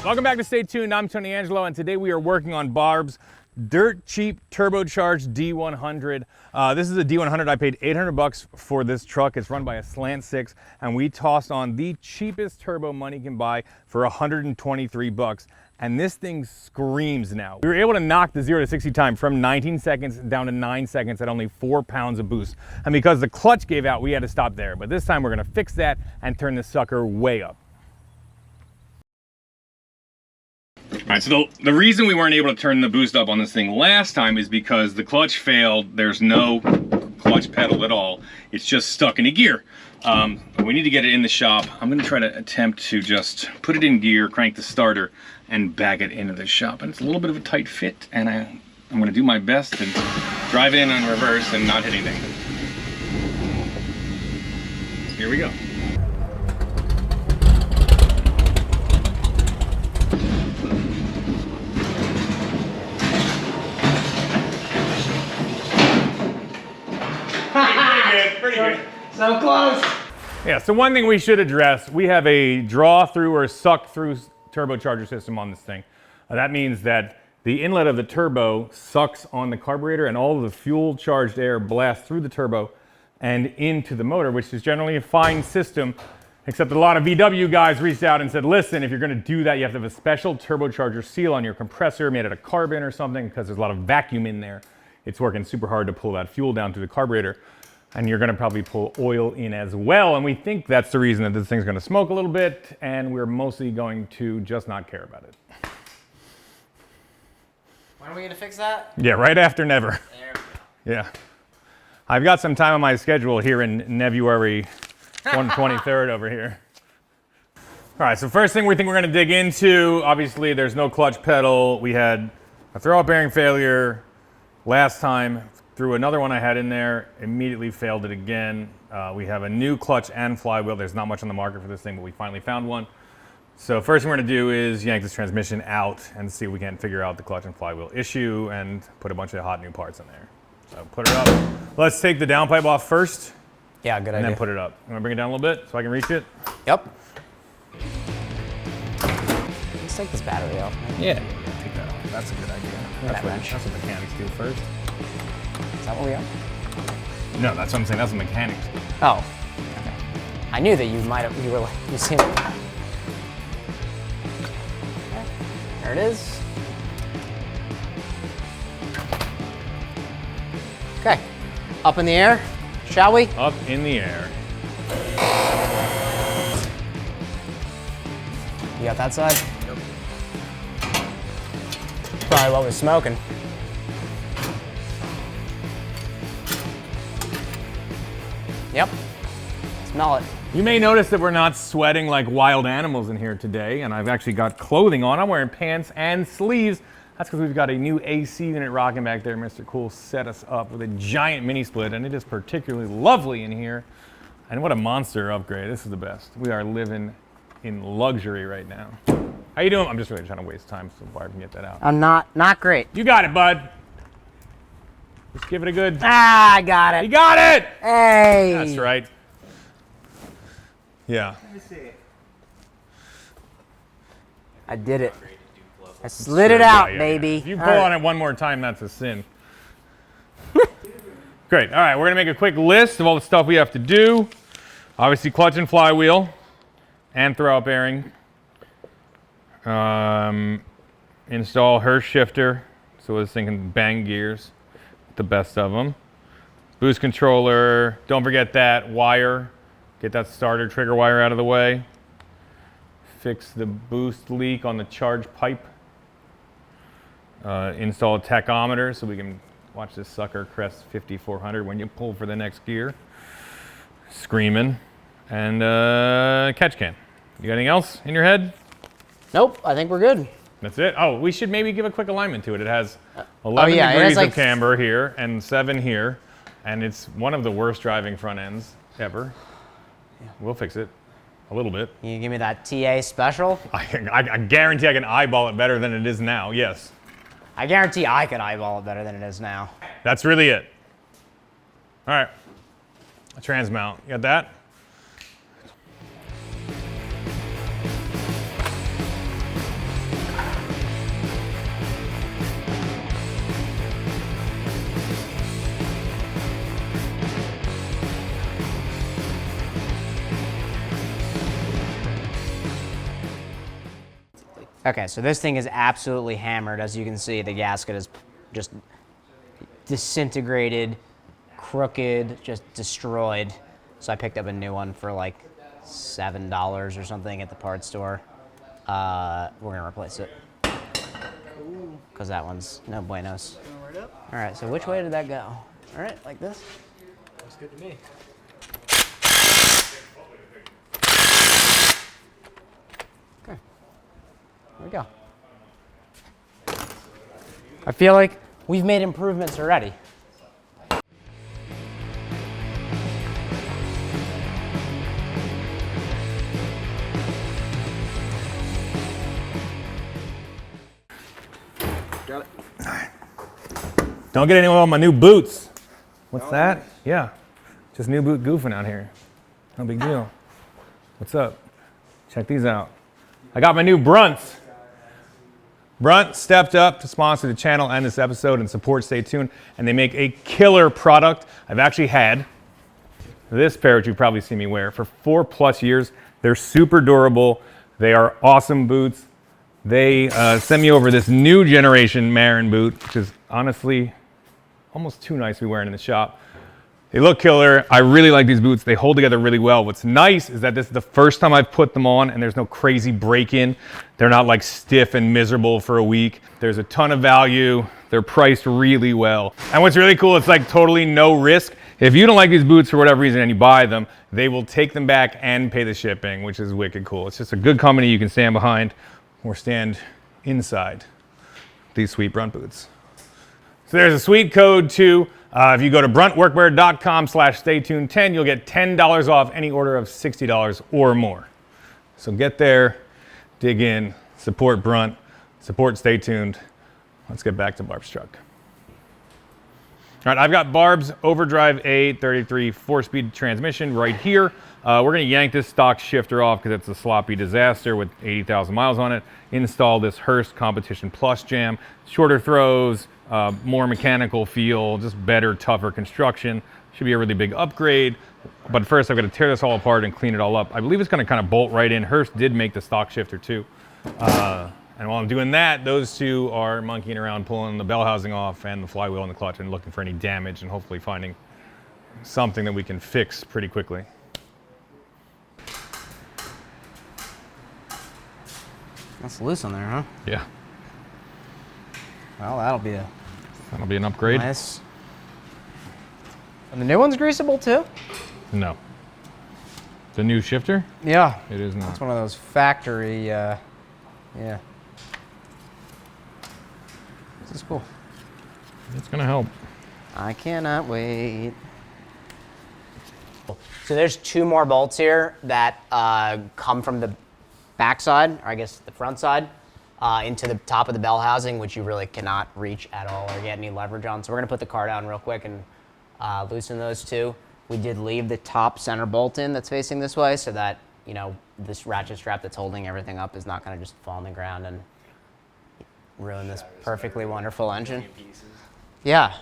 Welcome back to Stay Tuned. I'm Tony Angelo, and today we are working on Barb's dirt cheap turbocharged D100. This is a D100. I paid 800 bucks for this truck. It's run by a slant 6, and we tossed on the cheapest turbo money can buy for 123 bucks. And this thing screams now. We were able to knock the 0 to 60 time from 19 seconds down to 9 seconds at only 4 pounds of boost. And because the clutch gave out, we had to stop there. But this time we're gonna fix that and turn this sucker way up. All right, so the reason we weren't able to turn the boost up on this thing last time is because the clutch failed. There's no clutch pedal at all. It's just stuck in a gear. We need to get it in the shop. I'm gonna try to attempt to just put it in gear, crank the starter, and back it into the shop. And it's a little bit of a tight fit, and I'm gonna do my best to drive it in on reverse and not hit anything. Here we go. Pretty good. So close. Yeah, so one thing we should address, we have a draw through or suck through turbocharger system on this thing. That means that the inlet of the turbo sucks on the carburetor and all of the fuel charged air blasts through the turbo and into the motor, which is generally a fine system, except a lot of VW guys reached out and said, listen, if you're gonna do that, you have to have a special turbocharger seal on your compressor made out of carbon or something, because there's a lot of vacuum in there. It's working super hard to pull that fuel down through the carburetor. And you're gonna probably pull oil in as well. And we think that's the reason that this thing's gonna smoke a little bit, and we're mostly going to just not care about it. When are we gonna fix that? Yeah, right after never. There. Yeah. I've got some time on my schedule here in February 23rd over here. All right, so first thing we think we're gonna dig into, obviously there's no clutch pedal. We had a throw-out bearing failure last time. Threw another one I had in there, immediately failed it again. We have a new clutch and flywheel. There's not much on the market for this thing, but we finally found one. So first thing we're gonna do is yank this transmission out and see if we can figure out the clutch and flywheel issue and put a bunch of hot new parts in there. So put it up. Let's take the downpipe off first. Yeah, good idea. And then put it up. You wanna bring it down a little bit so I can reach it? Yep. Let's take this battery off. Yeah, take that off. That's a good idea. That's what mechanics do first. Is that what we are? No, that's what I'm saying. That's what mechanics do. Oh. Okay. I knew that you seemed. Okay. There it is. Okay. Up in the air, shall we? Up in the air. You got that side? Yep. Probably what was smoking. Yep. Smell it. You may notice that we're not sweating like wild animals in here today, and I've actually got clothing on. I'm wearing pants and sleeves. That's because we've got a new AC unit rocking back there. Mr. Cool set us up with a giant mini split, and it is particularly lovely in here. And what a monster upgrade. This is the best. We are living in luxury right now. How you doing? I'm just really trying to waste time so Barb can get that out. I'm not great. You got it, bud. Just give it a good... Ah, I got it. You got it! Hey! That's right. Yeah. Let me see. I did it. I slid it out, baby. If you pull on it one more time, that's a sin. Great. All right, we're gonna make a quick list of all the stuff we have to do. Obviously, clutch and flywheel, and throw-out bearing. Install Hurst shifter, so this thing can bang gears. The best of them. Boost controller, don't forget that wire. Get that starter trigger wire out of the way. Fix the boost leak on the charge pipe. Install a tachometer so we can watch this sucker crest 5400 when you pull for the next gear. Screaming. And catch can. You got anything else in your head? Nope, I think we're good. That's it? Oh, we should maybe give a quick alignment to it. It has 11 degrees of camber here and 7 here, and it's one of the worst driving front ends ever. Yeah. We'll fix it a little bit. Can you give me that TA special? I guarantee I can eyeball it better than it is now, yes. I guarantee I could eyeball it better than it is now. That's really it. All right, a trans mount, you got that? Okay, so this thing is absolutely hammered. As you can see, the gasket is just disintegrated, crooked, just destroyed. So I picked up a new one for like $7 or something at the parts store. We're gonna replace it because that one's no buenos. All right, so which way did that go? All right, like this? Looks good to me. Okay, there we go. I feel like we've made improvements already. Got it. Don't get anyone on my new boots. What's that? Yeah, just new boot goofing out here. No big deal. What's up? Check these out. I got my new Brunts. Brunt stepped up to sponsor the channel and this episode and support Stay Tuned, and they make a killer product. I've actually had this pair, which you've probably seen me wear, for 4+ years. They're super durable. They are awesome boots. They sent me over this new generation Marin boot, which is honestly almost too nice to be wearing in the shop. They look killer. I really like these boots. They hold together really well. What's nice is that this is the first time I've put them on and there's no crazy break-in. They're not like stiff and miserable for a week. There's a ton of value. They're priced really well. And what's really cool, it's like totally no risk. If you don't like these boots for whatever reason and you buy them, they will take them back and pay the shipping, which is wicked cool. It's just a good company you can stand behind or stand inside these sweet Brunt boots. So there's a sweet code too. If you go to bruntworkwear.com/staytuned10, you'll get $10 off any order of $60 or more. So get there, dig in, support Brunt, support Stay Tuned. Let's get back to Barb's truck. All right, I've got Barb's Overdrive A33 4-speed transmission right here. We're gonna yank this stock shifter off because it's a sloppy disaster with 80,000 miles on it. Install this Hurst Competition Plus jam. Shorter throws, more mechanical feel, just better, tougher construction. Should be a really big upgrade. But first I've got to tear this all apart and clean it all up. I believe it's gonna kind of bolt right in. Hurst did make the stock shifter too. And while I'm doing that, those two are monkeying around, pulling the bell housing off and the flywheel and the clutch and looking for any damage and hopefully finding something that we can fix pretty quickly. That's loose on there, huh? Yeah, Well, that'll be an upgrade. nice. And the new one's greasable too? No. The new shifter? Yeah. It is not. It's one of those factory, yeah. This is cool. It's gonna help. I cannot wait. So there's 2 more bolts here that come from the back side, or I guess the front side, into the top of the bell housing, which you really cannot reach at all or get any leverage on. So we're gonna put the car down real quick and loosen those 2. We did leave the top center bolt in that's facing this way so that, you know, this ratchet strap that's holding everything up is not gonna just fall on the ground and ruin this perfectly wonderful engine. Yeah.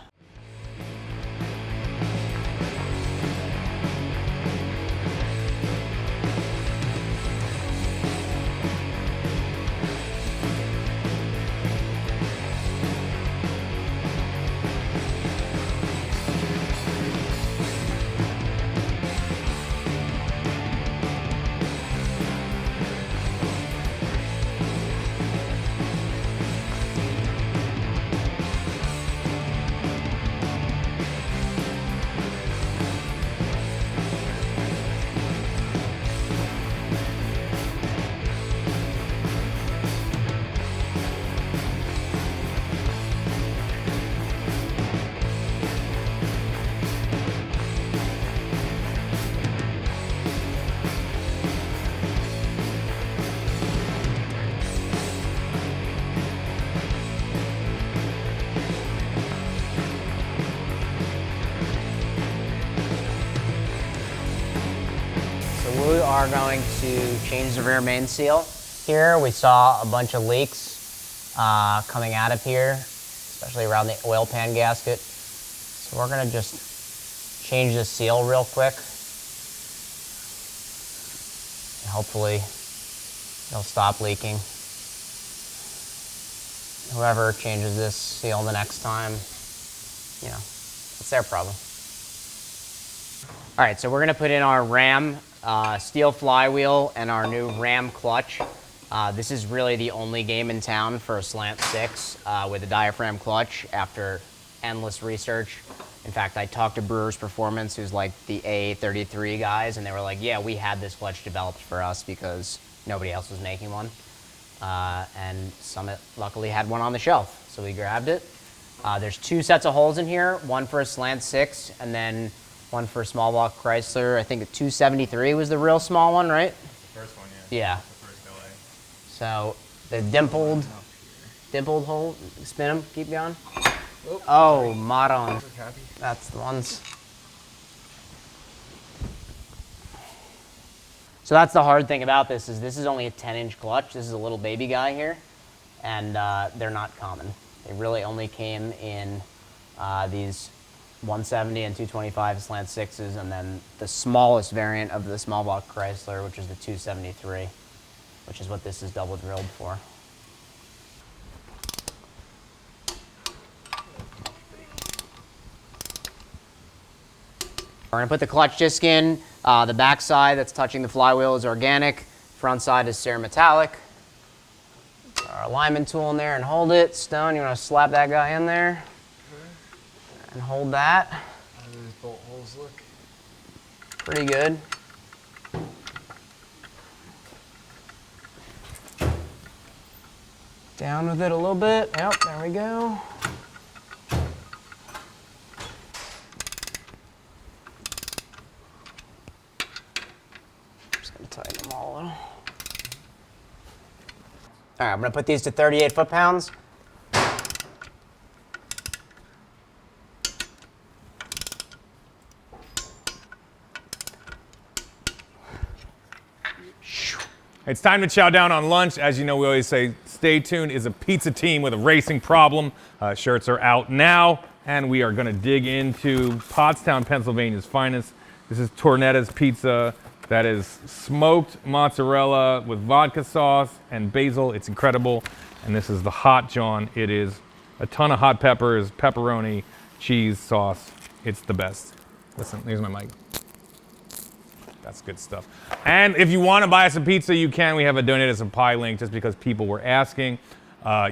We are going to change the rear main seal. Here we saw a bunch of leaks coming out of here, especially around the oil pan gasket. So we're gonna just change the seal real quick. And hopefully it'll stop leaking. whoever changes this seal the next time, you know, it's their problem. All right, so we're gonna put in our ram steel flywheel and our new ram clutch. This is really the only game in town for a slant 6 with a diaphragm clutch after endless research. In fact, I talked to Brewers Performance, who's like the A33 guys, and they were like, yeah, we had this clutch developed for us because nobody else was making one. And Summit luckily had one on the shelf, so we grabbed it. There's 2 sets of holes in here, one for a slant 6 and then one for a small block Chrysler. I think the 273 was the real small one, right? That's the first one, yeah. Yeah. The first LA. So the dimpled hole, spin them, keep going. Oh, Maron. That's the ones. So that's the hard thing about this is only a 10-inch clutch. This is a little baby guy here, and they're not common. They really only came in these 170 and 225 slant 6s, and then the smallest variant of the small block Chrysler, which is the 273, which is what this is double drilled for. We're gonna put the clutch disc in. The back side that's touching the flywheel is organic. Front side is ceраmetallic. Put our alignment tool in there and hold it. Stone, you wanna slap that guy in there? And hold that. How do these bolt holes look? Pretty good. Down with it a little bit. Yep, there we go. Just gonna tighten them all a little. All right, I'm gonna put these to 38 foot-pounds. It's time to chow down on lunch. As you know, we always say, Stay Tuned is a pizza team with a racing problem. Shirts are out now, and we are going to dig into Pottstown, Pennsylvania's finest. This is Tornetta's pizza that is smoked mozzarella with vodka sauce and basil. It's incredible. And this is the Hot John. It is a ton of hot peppers, pepperoni, cheese, sauce. It's the best. Listen, here's my mic. That's good stuff. And if you want to buy us a pizza, you can. We have a donate us a pie link just because people were asking.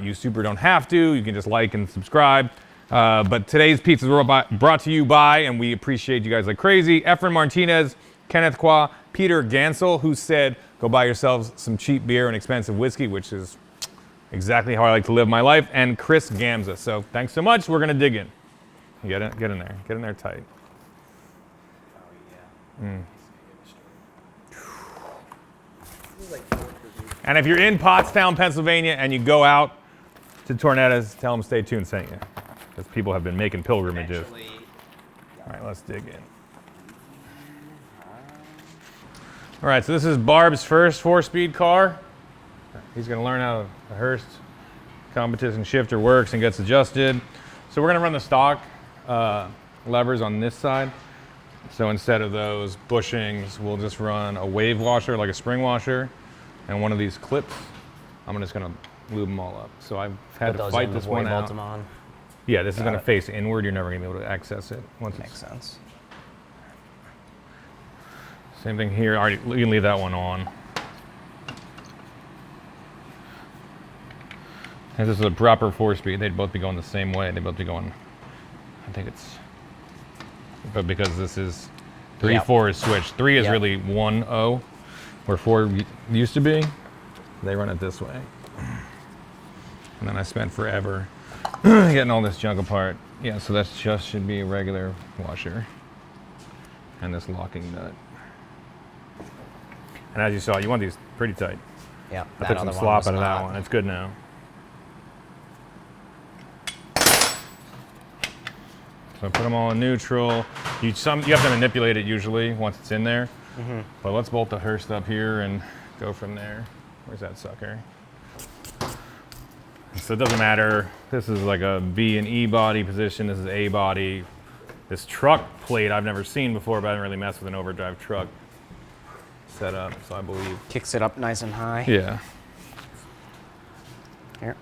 You super don't have to. You can just like and subscribe. But today's pizzas were brought to you by, and we appreciate you guys like crazy, Efren Martinez, Kenneth Qua, Peter Gansel, who said, go buy yourselves some cheap beer and expensive whiskey, which is exactly how I like to live my life, and Chris Gamza. So thanks so much. We're going to dig in. Get in there. Get in there tight. And if you're in Pottstown, Pennsylvania, and you go out to Tornetta's, tell them Stay Tuned sent you, because people have been making pilgrimages. All right, let's dig in. All right, so this is Barb's first 4-speed car. He's going to learn how the Hurst competition shifter works and gets adjusted. So we're going to run the stock levers on this side. So instead of those bushings, we'll just run a wave washer, like a spring washer, and one of these clips. I'm just gonna lube them all up. So I've had to fight this one out. Yeah, this is gonna face inward. You're never gonna be able to access it once Makes sense. Same thing here. Already, you can leave that one on. And this is a proper 4-speed. They'd both be going the same way. They'd both be going. I think it's. But because this is 3-4 is switched. 3 is really 1-0, where 4 used to be. They run it this way. And then I spent forever getting all this junk apart. Yeah, so that just should be a regular washer. And this locking nut. And as you saw, you want these pretty tight. Yeah. I took some slop out of that one. It's good now. So put them all in neutral. You have to manipulate it usually once it's in there. Mm-hmm. But let's bolt the Hurst up here and go from there. Where's that sucker? So it doesn't matter. This is like a B and E body position. This is A body. This truck plate I've never seen before, but I haven't really messed with an overdrive truck setup, so I believe. Kicks it up nice and high. Yeah. Here.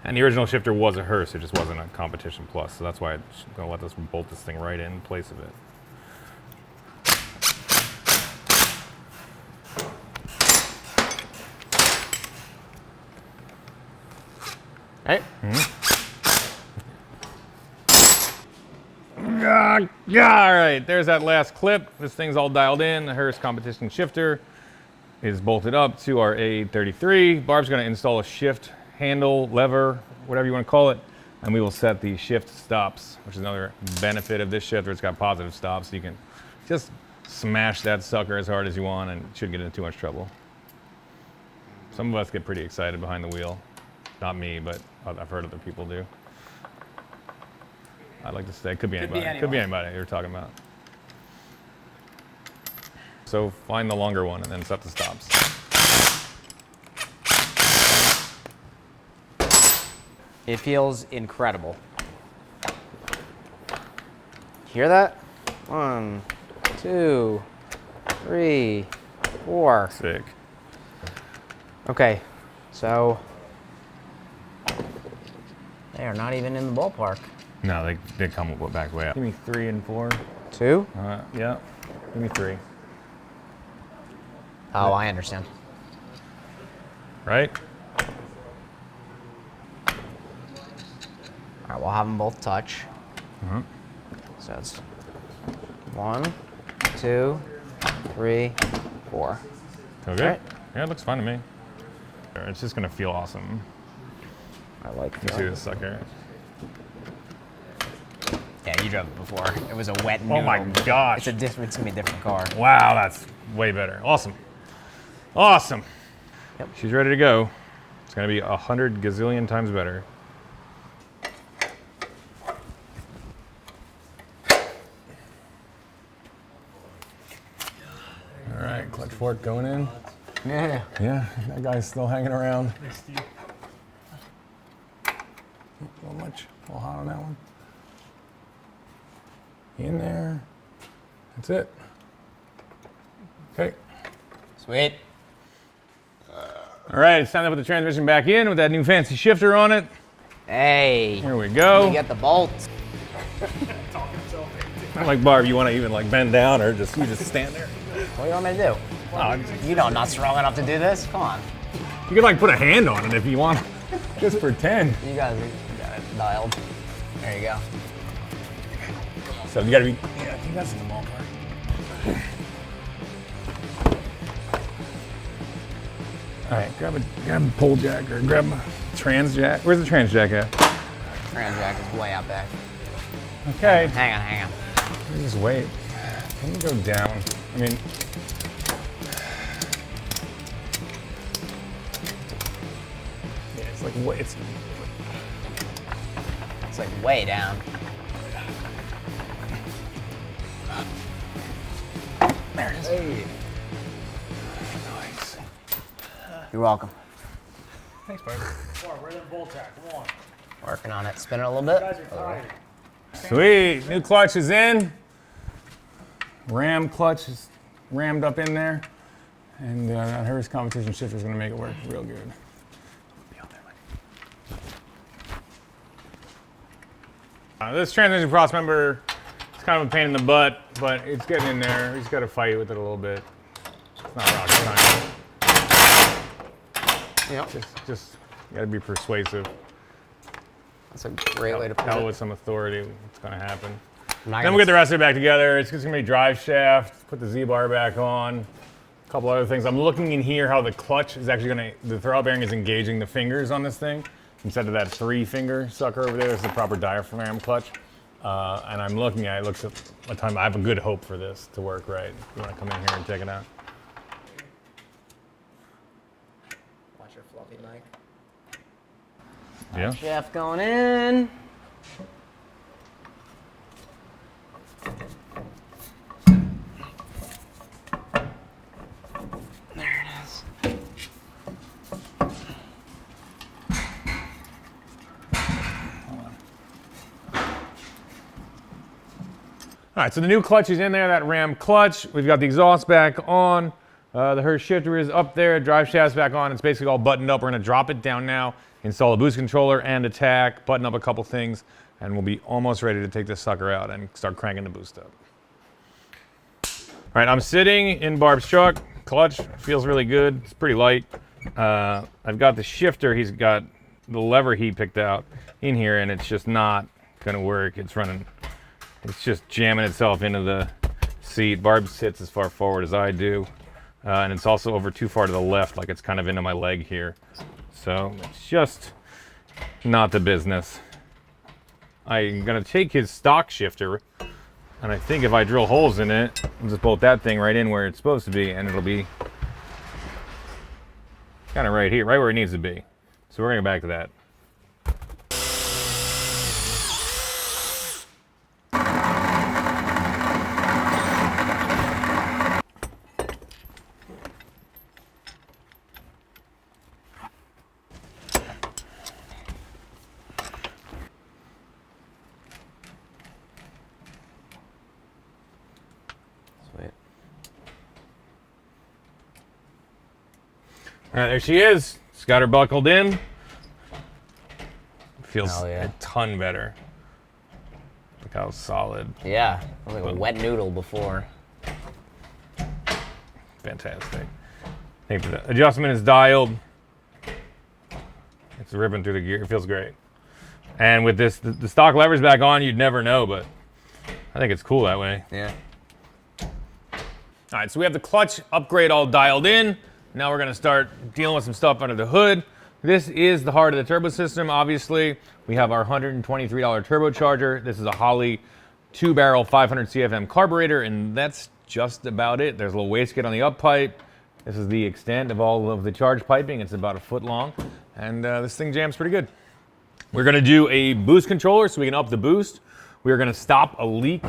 And the original shifter was a Hurst, it just wasn't a competition plus, so that's why I'm gonna let this bolt this thing right in place of it. Right? All right, there's that last clip. This thing's all dialed in. The Hurst competition shifter is bolted up to our A33. Barb's gonna install a shift handle, lever, whatever you wanna call it, and we will set the shift stops, which is another benefit of this shifter. It's got positive stops, so you can just smash that sucker as hard as you want and it shouldn't get into too much trouble. Some of us get pretty excited behind the wheel. Not me, but I've heard other people do. I'd like to say, could be anybody. Could be anybody you're talking about. So find the longer one and then set the stops. It feels incredible. Hear that? 1, 2, 3, 4. Sick. Okay, so they are not even in the ballpark. No, they come back way up. Give me 3 and 4. 2? Yeah, give me 3. Oh, I understand. Right? All right, we'll have them both touch. Uh-huh. So it's 1, 2, 3, 4. Okay. Right. Yeah, it looks fine to me. It's just gonna feel awesome. I like You see this sucker? Yeah, you drove it before. It was a wet noodle. Oh my gosh. It's gonna be a different car. Wow, that's way better. Awesome. Awesome. Yep. She's ready to go. It's gonna be 100 gazillion times better. All right, clutch fork going in. Yeah. Yeah, that guy's still hanging around. A little much, a little hot on that one. In there. That's it. Okay. Sweet. All right, it's time to put the transmission back in with that new fancy shifter on it. Hey. Here we go. You get the bolts. Not like Barb, you want to even like bend down or just you just stand there. What do you want me to do? You know I'm not strong enough to do this. Come on. You can like put a hand on it if you want. Just pretend. You guys got it dialed. There you go. So you gotta be. Yeah, I think that's in the ballpark. All right, grab a pole jack or grab a trans jack. Where's the trans jack at? Trans jack is way out back. Okay. Hang on. Just wait. Can you go down? I mean. Yeah, it's like way. It's like way down. There it is. Hey. nice. You're welcome. Thanks, Barb. Where them bolt tack? Come on. Working on it. Spin it a little bit. You guys are tired. Sweet. New clutch is in. Ram clutch is rammed up in there. And that Hurst competition shifter is going to make it work real good. This transmission cross member is kind of a pain in the butt, but it's getting in there. We just got to fight with it a little bit. It's not rocket science. Yep. Just got to be persuasive. That's a great way to put Tell it. with some authority what's going to happen. I'm not Then gonna we'll get the rest of it back together. It's just gonna be drive shaft, put the Z-bar back on, a couple other things. I'm looking in here how the clutch is actually the throwout bearing is engaging the fingers on this thing. Instead of that 3-finger sucker over there, it's the proper diaphragm clutch. And I'm looking at it, looks at a time, I have a good hope for this to work right. You wanna come in here and check it out? Watch your fluffy mic. Yeah? Shaft going in. There it is. All right, so the new clutch is in there, that Ram clutch. We've got the exhaust back on. The Hurst shifter is up there, drive shaft's back on. It's basically all buttoned up. We're gonna drop it down now, install a boost controller and attack, button up a couple things, and we'll be almost ready to take this sucker out and start cranking the boost up. All right, I'm sitting in Barb's truck. Clutch feels really good. It's pretty light. I've got the shifter. He's got the lever he picked out in here, and it's just not gonna work. It's just jamming itself into the seat. Barb sits as far forward as I do, and it's also over too far to the left, like it's kind of into my leg here. So it's just not the business. I'm gonna take his stock shifter, and I think if I drill holes in it, I'll just bolt that thing right in where it's supposed to be, and it'll be kind of right here, right where it needs to be. So we're gonna go back to that. Sweet. All right, there she is. She's got her buckled in. Feels Hell yeah. a ton better. Look how solid. Yeah, it was like a wet noodle before. Fantastic. I think the adjustment is dialed. It's ripping through the gear. It feels great. And with this, the stock lever's back on, you'd never know, but I think it's cool that way. Yeah. All right, so we have the clutch upgrade all dialed in. Now we're gonna start dealing with some stuff under the hood. This is the heart of the turbo system, obviously. We have our $123 turbocharger. This is a Holley 2-barrel 500 CFM carburetor, and that's just about it. There's a little wastegate on the up pipe. This is the extent of all of the charge piping. It's about a foot long, and this thing jams pretty good. We're gonna do a boost controller so we can up the boost. We are gonna stop a leak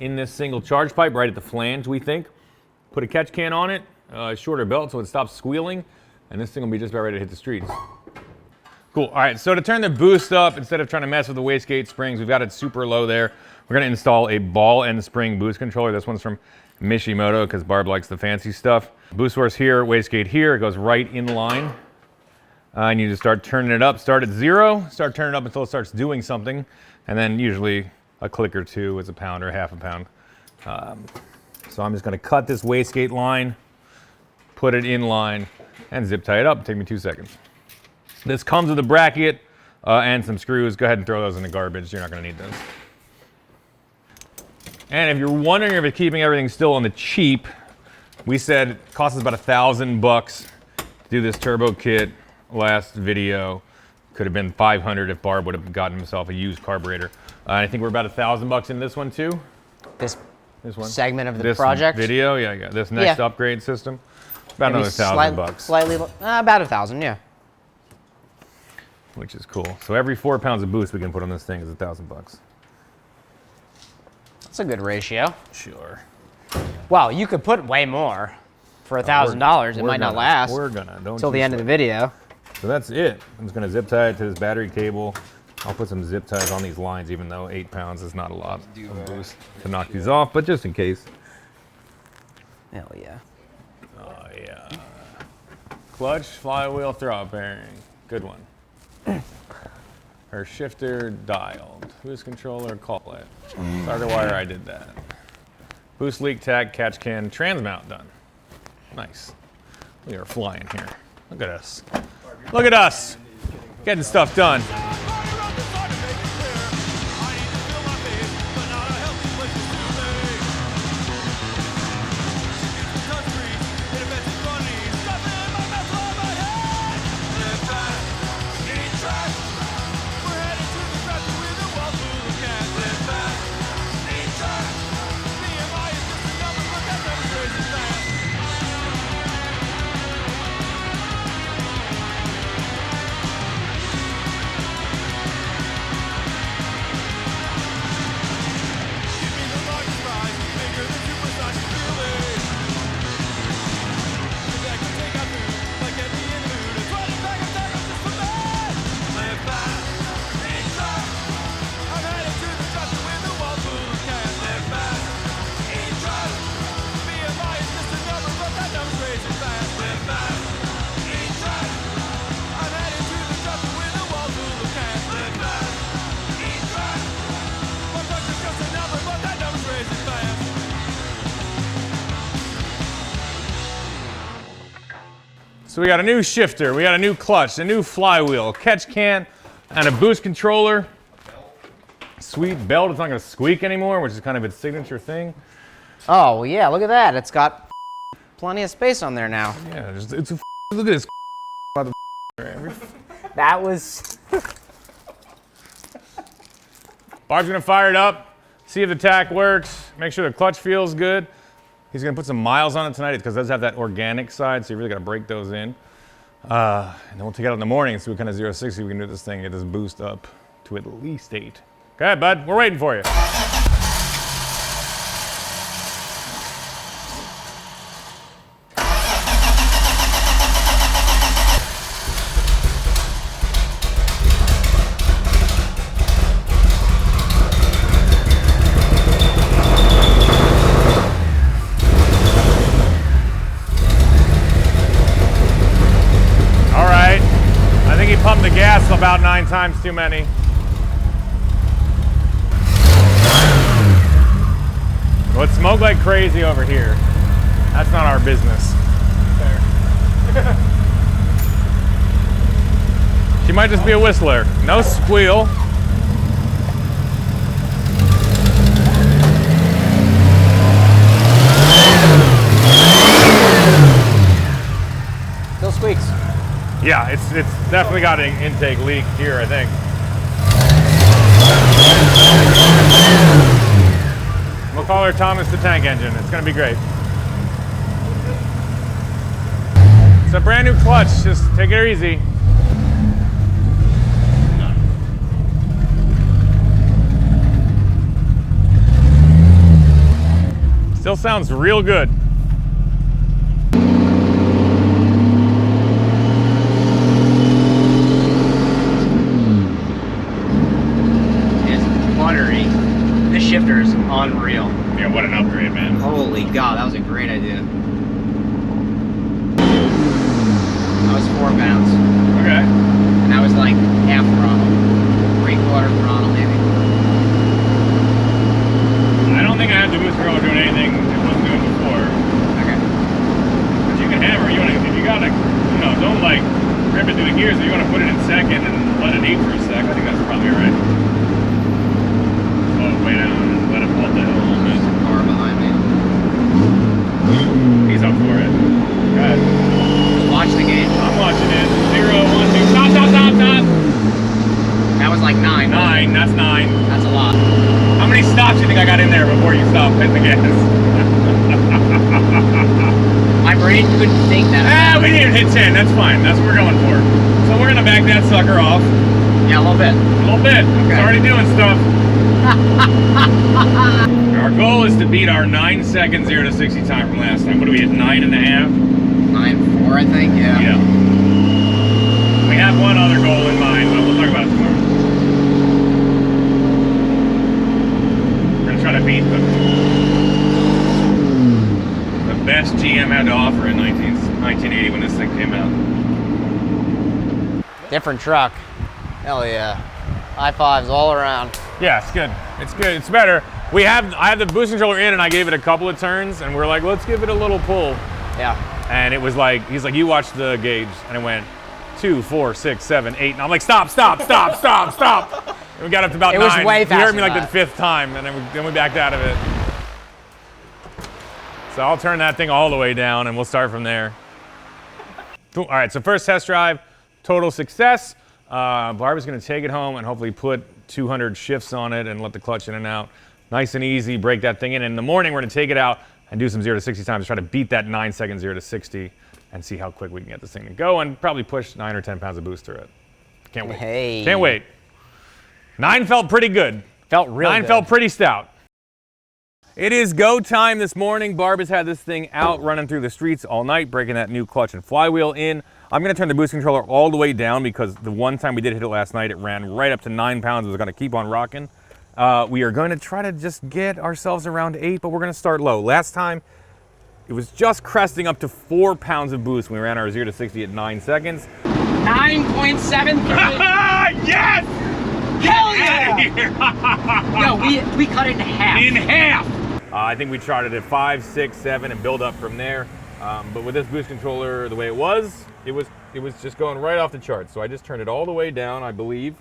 in this single charge pipe right at the flange, we think. Put a catch can on it, shorter belt so it stops squealing, and this thing will be just about ready to hit the streets. Cool, all right, so to turn the boost up, instead of trying to mess with the wastegate springs, we've got it super low there. We're gonna install a ball and spring boost controller. This one's from Mishimoto because Barb likes the fancy stuff. Boost source here, wastegate here, it goes right in line. And you just start turning it up, start at 0, start turning it up until it starts doing something, and then usually a click or two is a pound or half a pound. So I'm just gonna cut this wastegate line, put it in line, and zip tie it up. Take me 2 seconds. This comes with a bracket and some screws. Go ahead and throw those in the garbage. You're not gonna need those. And if you're wondering if it's keeping everything still on the cheap, we said it costs us about $1,000 to do this turbo kit. Last video could have been $500 if Barb would have gotten himself a used carburetor. I think we're about $1,000 in this one too. This one segment of the this project. video, yeah. This next upgrade system, about Maybe another $1,000, Slightly, about 1,000, yeah. which is cool. So every 4 pounds of boost we can put on this thing is $1,000. That's a good ratio. Sure. Well, you could put way more for $1,000. It might not last We're gonna. Don't until the end of the video. So that's it. I'm just gonna zip tie it to this battery cable. I'll put some zip ties on these lines, even though 8 pounds is not a lot of boost to knock these off, but just in case. Hell yeah. Oh yeah. Clutch, flywheel, throb bearing. Good one. Her shifter dialed. Boost controller, call it. Starter wire, I did that. Boost leak tag, catch can, trans mount done. Nice. We are flying here. Look at us. Look at us. Getting stuff done. So we got a new shifter, we got a new clutch, a new flywheel, catch can, and a boost controller. Sweet belt, it's not gonna squeak anymore, which is kind of its signature thing. Oh, well, yeah, look at that. It's got plenty of space on there now. Yeah, it's a look at this. That was... Barb's gonna fire it up, see if the tack works, make sure the clutch feels good. He's gonna put some miles on it tonight because it does have that organic side, so you really gotta break those in. And then we'll take it out in the morning, so we kind of 0-60, we can do this thing, get this boost up to at least 8. Okay, bud, we're waiting for you. Pumped the gas about 9 times too many. Well, it smoked like crazy over here. That's not our business. Fair. She might just be a whistler. No squeal. Still squeaks. Yeah, it's definitely got an intake leak here, I think. We'll call her Thomas the Tank Engine. It's gonna be great. It's a brand new clutch, just take it easy. Still sounds real good. Shifter's unreal. Yeah, what an upgrade, man. Holy God, that was a great idea. That was 4 pounds. Okay. And that was like half throttle. 3/4 throttle, maybe. I don't think I have the boost controller doing anything it wasn't doing before. Okay. But you can hammer, if you gotta, don't like rip it through the gears, if you wanna put it in second and let it eat for a sec, I think that's probably right. Way down and let it pull up the hill a little bit. There's a car behind me. He's up for it. Go ahead. Just watch the game. I'm watching it. 0, 1, 2. Stop, stop, stop, stop. That was like 9. 9, that's 9. That's a lot. How many stops do you think I got in there before you stopped hitting the gas? My brain couldn't think that. We didn't hit 10. That's fine. That's what we're going for. So we're gonna back that sucker off. Yeah, a little bit. A little bit. Okay. It's already doing stuff. Our goal is to beat our 9-second 0-60 time from last time. What do we hit? 9.5? 9.4, I think. Yeah. Yeah. We have one other goal in mind, but we'll talk about it tomorrow. We're gonna try to beat the best GM had to offer in 1980 when this thing came out. Different truck. Hell yeah. High fives all around. Yeah, it's good. It's good. It's better. I have the boost controller in, and I gave it a couple of turns, and we're like, let's give it a little pull. Yeah. And it was like, he's like, you watch the gauge, and it went 2, 4, 6, 7, 8, and I'm like, stop, stop, stop, stop, stop. And we got up to about 9. It was way faster. He heard me like than the 5th time, and then we backed out of it. So I'll turn that thing all the way down, and we'll start from there. Cool. All right, so first test drive, total success. Barb is going to take it home and hopefully put 200 shifts on it and let the clutch in and out. Nice and easy, break that thing in. And in the morning, we're going to take it out and do some 0-60 times, try to beat that 9-second 0-60 and see how quick we can get this thing to go and probably push 9 or 10 pounds of boost through it. Can't wait. Hey. Can't wait. 9 felt pretty good. Felt real 9 good. felt pretty stout. It is go time this morning. Barb has had this thing out running through the streets all night, breaking that new clutch and flywheel in. I'm gonna turn the boost controller all the way down because the one time we did hit it last night, it ran right up to 9 pounds. It was gonna keep on rocking. We are going to try to just get ourselves around 8, but we're gonna start low. Last time, it was just cresting up to 4 pounds of boost when we ran our 0-60 at 9 seconds. 9.73. Yes! Hell yeah! No, we cut it in half. In half! I think we charted at 5, 6, 7 and build up from there. But with this boost controller the way it was it was just going right off the charts. So I just turned it all the way down, I believe.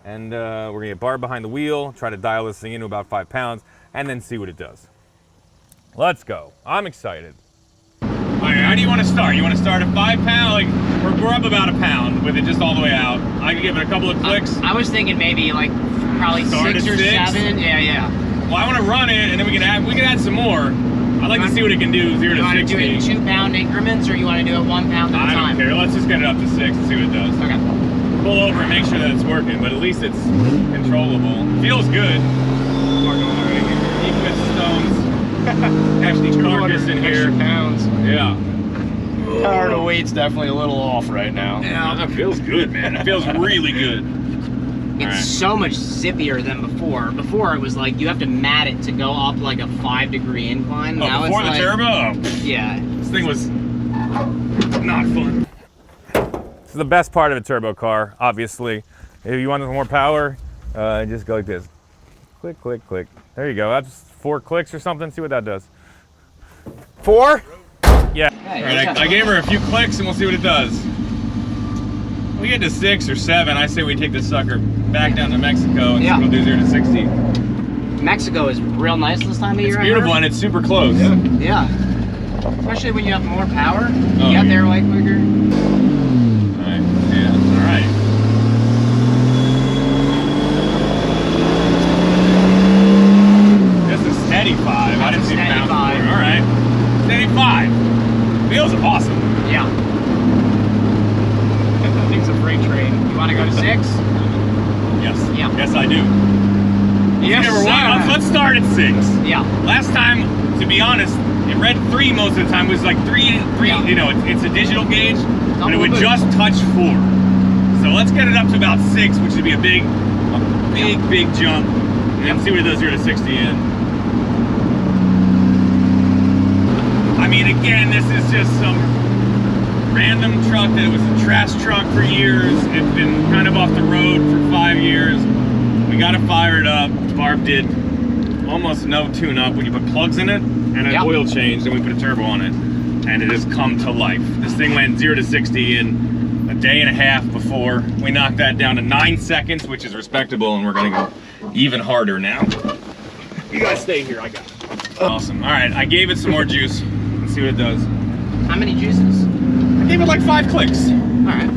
And we're gonna get Barb behind the wheel, try to dial this thing into about 5 pounds, and then see what it does. Let's go. I'm excited. All right, how do you want to start? You want to start at 5 pounds? Like we're up about a pound with it just all the way out. I can give it a couple of clicks. I was thinking maybe like probably Start 6 or at 6? 7. Yeah. Well, I want to run it, and then we can add some more. I'd like to see what it can do, 0 to 60. You want to do it in 2 pound increments, or you want to do it 1 pound at a I time? don't care. Let's just get it up to 6 and see what it does. Okay. Pull over and make sure that it's working, but at least it's controllable. Feels good. Even with stones. Actually, carcass in here. Pounds. Yeah. Power to weight's definitely a little off right now. Yeah, that feels good, man. It feels really good. It's Alright. so much zippier than before. Before it was like you have to mat it to go up like a 5-degree incline. Oh, Now before it's the like, turbo? Oh, Yeah. this thing was not fun. This is the best part of a turbo car, obviously. If you want more power, just go like this. Click, click, click. There you go. That's 4 clicks or something. See what that does. 4? Yeah. Hey, All right, I gave her a few clicks and we'll see what it does. We get to 6 or 7. I say we take this sucker back down to Mexico and we'll do 0 to 60. Mexico is real nice this time of year. It's I beautiful heard. and it's super close. Yeah. Especially when you have more power. Oh, You get there way quicker. Alright, yeah, alright. This is steady 5. I didn't see Steady pounds 5. before. Alright. Steady 5. Feels awesome. Yeah. That thing's a freight train. You want to go to 6? Yes. Yeah. Yes, I do. Yes, Number 1, let's start at 6. Yeah. Last time, to be honest, it read 3 most of the time. It was like 3, Yeah. you know, it's a digital gauge, but it would Double just touch 4. So let's get it up to about 6, which would be a big jump, and see what it does 0 to 60 in. I mean, again, this is just some random truck that was a trash truck for years. It's been kind of off the road for 5 years. We got to fire it up. Barb did almost no tune-up when you put plugs in it and an oil change, and we put a turbo on it, and it has come to life. This thing went 0 to 60 in a day and a half before. We knocked that down to 9 seconds, which is respectable, and we're gonna go even harder now. You guys stay here, I got it. Awesome. All right, I gave it some more juice. Let's see what it does. How many juices? I gave it like 5 clicks. All right.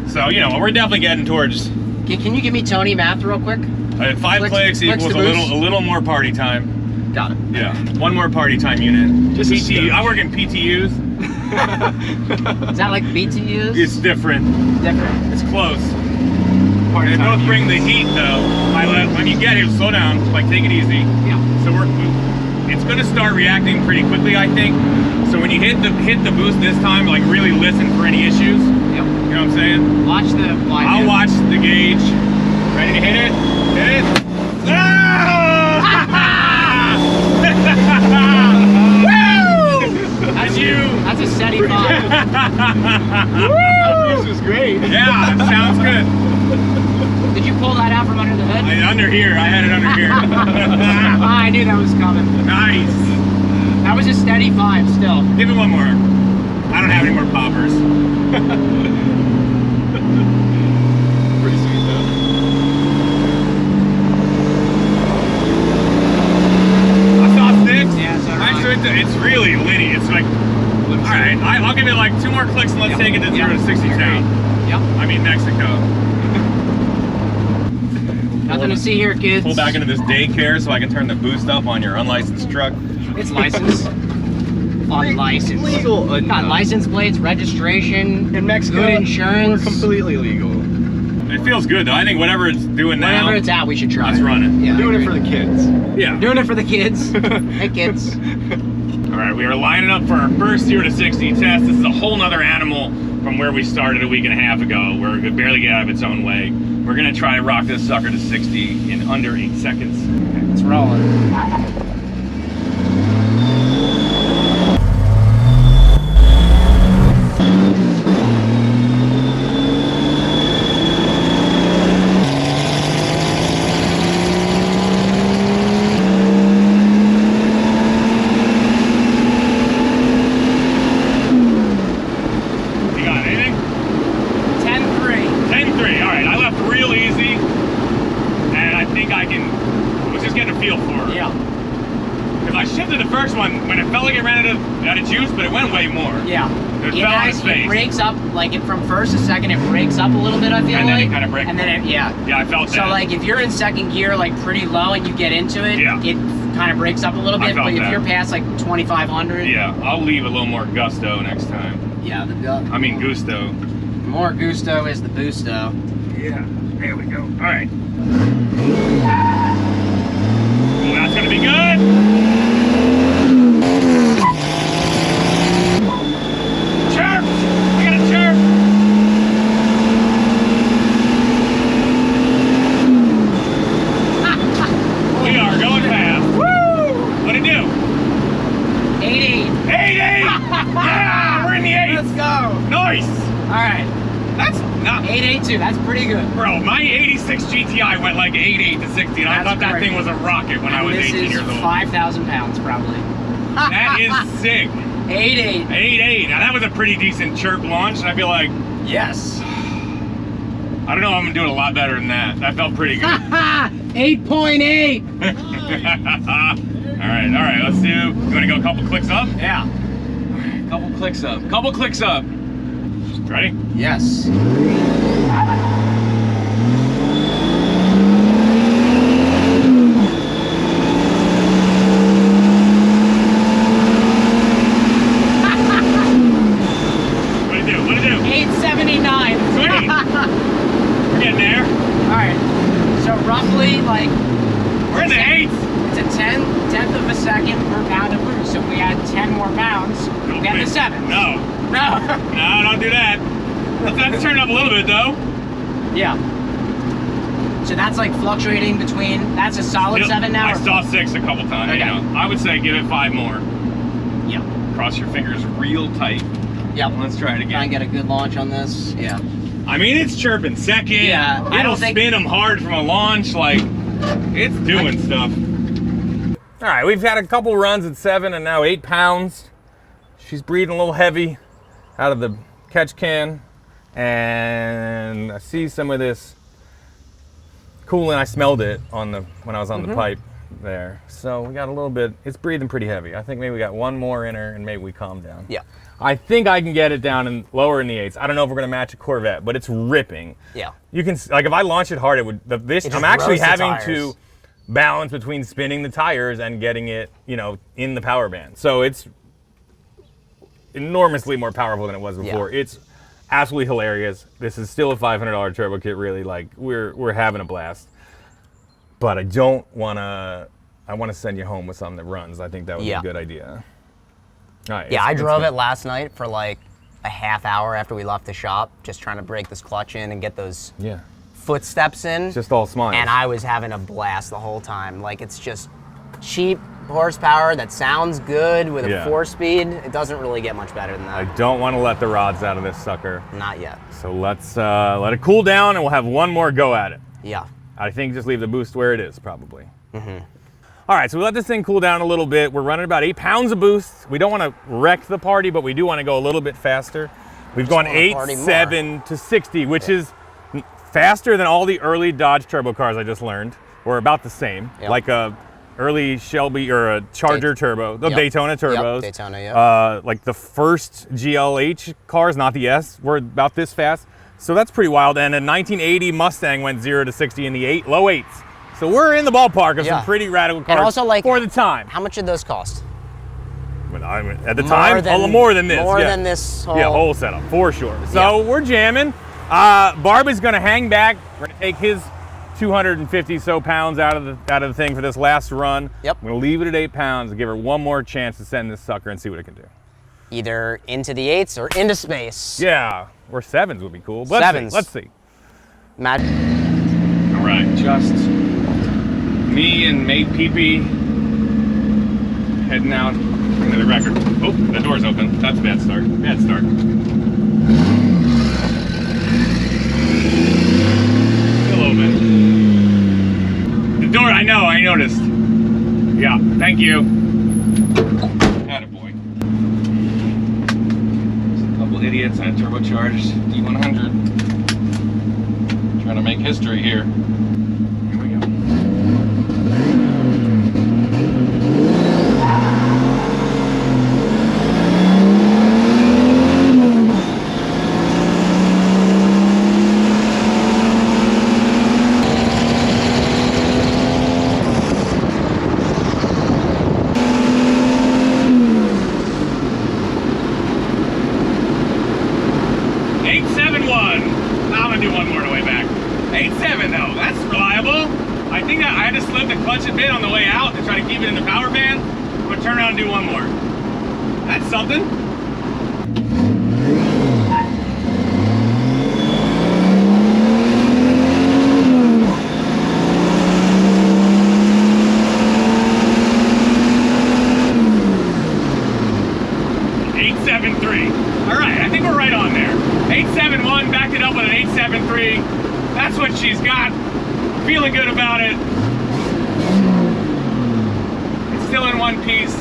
So, you know, we're definitely getting towards Can you give me Tony math real quick? 5 clicks equals to a little more party time. Got it. Yeah, 1 more party time unit. Just a PTU. step. I work in PTUs. Is that like BTUs? It's different. different. It's close. They both bring the heat though. When you get here, slow down. Like take it easy. Yeah. So it's going to start reacting pretty quickly, I think. So when you hit the boost this time, like really listen for any issues. Yep. You know what I'm saying? Watch the blind. I'll watch the gauge. Ready to hit it? Hit it. That's you. That's a steady 5. This was great. Yeah, sounds good. Did you pull that out from under the hood? Under here. I had it under here. I knew that was coming. Nice. That was a steady 5 still. Give me 1 more. I don't have any more poppers. Pretty sweet though. I saw 6. Yeah, so did I. So it's really linear. It's like, all right, I'll give it like 2 more clicks and let's take it to 0 to 60 town. Yep. I mean Mexico. Nothing to see here, kids. Pull back into this daycare so I can turn the boost up on your unlicensed truck. It's licensed. Unlicensed. Legal. Got license plates, registration, In Mexico, good insurance. we're completely legal. It feels good though. I think whatever it's doing now, Whenever it's out, we should try. let's run it. Yeah, Doing I it for agree. the kids. Yeah. Doing it for the kids. Hey, kids. All right, we are lining up for our first 0 to 60 test. This is a whole nother animal from where we started a week and a half ago, where it could barely get out of its own way. We're gonna try to rock this sucker to 60 in under 8 seconds. It's rolling. You got anything? agree. All right, I left real easy, and I think I was just getting a feel for it. Yeah. Because I shifted the first one when it felt like it ran out of juice, but it went way more. Yeah. It fell on its face. It breaks up, like from first to second, it breaks up a little bit, I feel And then like. it kind of breaks. And then it, yeah. Yeah, I felt that. So like if you're in second gear, like pretty low, and you get into it, Yeah. it kind of breaks up a little I bit. felt But if that. you're past like 2,500. Yeah, I'll leave a little more gusto next time. Yeah. I mean gusto. The more gusto is the boosto. Yeah, there we go. All right. Well, that's gonna be good. Chirp! I got a chirp. We are going fast. Woo! What'd it do? 8.8. 8.8! Yeah, we're in the 8. Let's go. Nice. All right. That's not 8.82. That's pretty good. Bro, my 86 GTI went like 8.8 to 60, and I That's thought that great. thing was a rocket when I was This 18 is years old. 5,000 pounds probably. That is sick. 8.8. 8.8. Now that was a pretty decent chirp launch, and I feel like, Yes. I don't know, I'm doing a lot better than that. That felt pretty good. 8.8. all right, let's do, you wanna go a couple clicks up? Yeah. Couple clicks up. Ready? Yes. What'd it do? 879. Sweet. We're getting there. Alright. So roughly like We're in the 8s. it's a tenth of a second per pound of boost. So if we add 10 more pounds, we get the 7. No. No. No, don't do that. Let's turn it up a little bit though. Yeah. So that's like fluctuating between, that's a solid 7 now? I or- saw 6 a couple times. Okay. You know, I would say give it 5 more. Yep. Cross your fingers real tight. Yep. Let's try it again. Try and get a good launch on this. Yeah. I mean, it's chirping second. Yeah, I It'll don't think- spin them hard from a launch. Like, it's doing stuff. All right, we've had a couple runs at 7 and now 8 pounds. She's breathing a little heavy out of the catch can. And I see some of this coolant. I smelled it on when I was on the pipe there. So we got a little bit, it's breathing pretty heavy. I think maybe we got one more in her and maybe we calm down. Yeah. I think I can get it down and lower in the 8s. I don't know if we're gonna match a Corvette, but it's ripping. Yeah. You can, like if I launch it hard, it would, just I'm actually roasts the having tires. to balance between spinning the tires and getting it, in the power band. So it's enormously more powerful than it was before. Yeah. It's absolutely hilarious. This is still a $500 turbo kit, really. Like, we're having a blast. But I want to send you home with something that runs. I think that would be a good idea. All right, Yeah, I drove good. it last night for like a half hour after we left the shop, just trying to break this clutch in and get those Yeah, footsteps in. it's just all smiles. And I was having a blast the whole time. Like, it's just cheap horsepower that sounds good with a Yeah. 4-speed. It doesn't really get much better than I that. don't want to let the rods out of this sucker. Not yet. So let's let it cool down and we'll have one more go at it. Yeah. I think just leave the boost where it is, probably. All right, so we let this thing cool down a little bit. We're running about 8 pounds of boost. We don't want to wreck the party, but we do want to go a little bit faster. We've gone wanna party 8.7 to 60, which is faster than all the early Dodge turbo cars I just learned. We're about the same, Yep. like a early Shelby or a Charger turbo, the Yep. Daytona turbos. Yep, Daytona, yep. Like the first GLH cars, not the S, were about this fast. So that's pretty wild. And a 1980 Mustang went 0 to 60 in the low 8s. So we're in the ballpark of Yeah. some pretty radical cars also, like, for the time. How much did those cost? At the time, a little more than this. More yeah. than this whole... Yeah, whole setup, for sure. So we're jamming. Barb is going to hang back. We're going to take his 250 so pounds out of the thing for this last run. Yep. I'm going to leave it at 8 pounds and give her one more chance to send this sucker and see what it can do. Either into the 8s or into space. Yeah, or 7s would be cool. But Sevens. Let's see. Imagine. All right, just me and Mate Peepee heading out into the record. Oh, the door's open. That's a bad start. Bad start. Still open. The door, I know, I noticed. Yeah, thank you. Attaboy. Just a couple idiots on a turbocharged D100. Gonna make history here. Here we go. I think I had to slip the clutch a bit on the way out to try to keep it in the power band. I'm gonna turn around and do one more. That's something. All right, I think we're right on there. 871, backed it up with an 873. That's what she's got. Feeling good about it. It's still in one piece.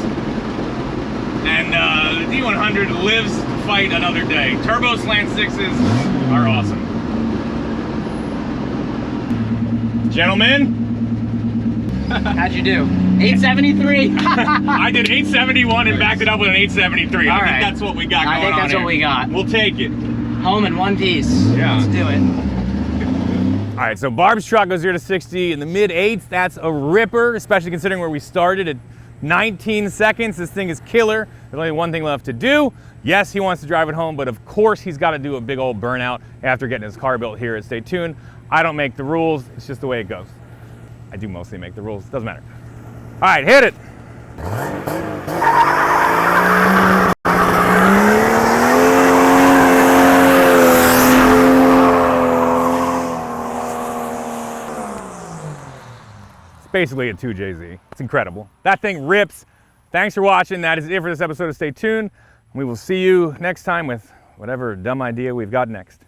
And the D100 lives to fight another day. Turbo slant 6s are awesome. Gentlemen. How'd you do? 873. I did 871 and backed it up with an 873. I think that's what we got going on. I think that's here. what we got. We'll take it. Home in one piece. Yeah. Let's do it. All right, so Barb's truck goes 0 to 60 in the mid 8s. That's a ripper, especially considering where we started at 19 seconds. This thing is killer. There's only one thing left to do. Yes, he wants to drive it home, but of course he's got to do a big old burnout after getting his car built here at Stay Tuned. I don't make the rules. It's just the way it goes. I do mostly make the rules. Doesn't matter. All right, hit it. Basically a 2JZ. It's incredible. That thing rips. Thanks for watching. That is it for this episode of Stay Tuned. We will see you next time with whatever dumb idea we've got next.